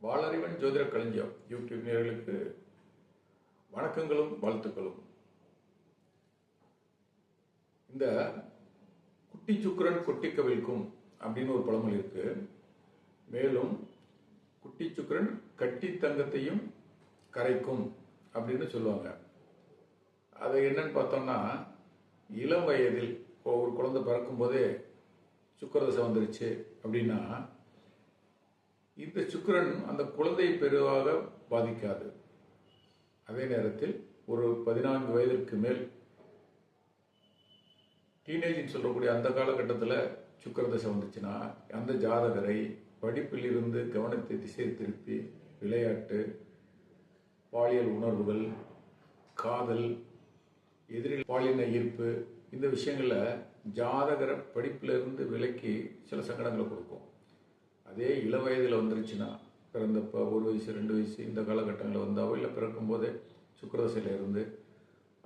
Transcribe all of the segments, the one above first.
வாளறிவன் ஜோதிட களஞ்சியம் யூடியூப் நேயர்களுக்கு வணக்கங்களும் வாழ்த்துக்களும். இந்த குட்டி சுக்கிரன் கொட்டி கவிழ்க்கும் அப்படின்னு ஒரு பழமொழி இருக்கு. மேலும் குட்டி சுக்கிரன் கட்டி தங்கத்தையும் கரைக்கும் அப்படின்னு சொல்லுவாங்க. அது என்னன்னு பார்த்தோம்னா, இளம் வயதில் ஒரு குழந்தை பிறக்கும் போதே சுக்கிரதசை வந்துருச்சு அப்படின்னா இந்த சுக்கிரன் அந்த குழந்தையை பெரிதாக பாதிக்காது. அதே நேரத்தில் ஒரு 14 வயதிற்கு மேல் டீனேஜ்னு சொல்லக்கூடிய அந்த காலகட்டத்தில் சுக்கிரதசை வந்துச்சுன்னா அந்த ஜாதகரை படிப்பில் இருந்து கவனத்தை திசை திருப்பி விளையாட்டு, பாலியல் உணர்வுகள், காதல், எதிரில் பாலின ஈர்ப்பு, இந்த விஷயங்களில் ஜாதகரை படிப்பிலிருந்து விலக்கி சில சங்கடங்களை கொடுக்கும். அதே இள வயதில் வந்துருச்சுன்னா, பிறந்தப்போ 1 வயசு 2 வயசு இந்த காலகட்டங்களில் வந்தாவோ இல்லை பிறக்கும் போதே சுக்கிரதசையில் இருந்து,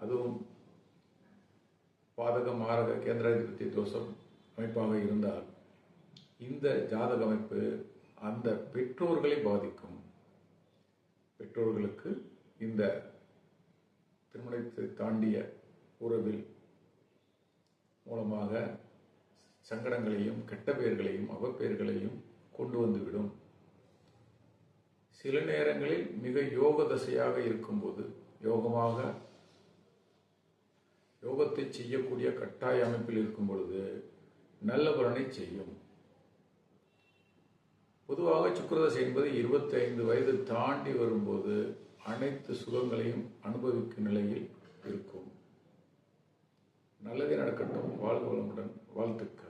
அதுவும் பாதக மாரக கேந்திராதிபத்தி தோஷம் அமைப்பாக இருந்தால் இந்த ஜாதக அமைப்பு அந்த பெற்றோர்களை பாதிக்கும். பெற்றோர்களுக்கு இந்த திருமணத்தை தாண்டிய உறவில் மூலமாக சங்கடங்களையும் கெட்ட பெயர்களையும் அவப்பெயர்களையும் கொண்டு வந்துவிடும். சில நேரங்களில் மிக யோக தசையாக இருக்கும்போது யோகத்தை செய்யக்கூடிய கட்டாய அமைப்பில் இருக்கும் பொழுது நல்ல பலனை செய்யும். பொதுவாக சுக்கிரதசை என்பது 25 வயது தாண்டி வரும்போது அனைத்து சுகங்களையும் அனுபவிக்கும் நிலையில் இருக்கும். நல்லதே நடக்கட்டும். வாழ்க வளமுடன். வாழ்த்துக்கள்.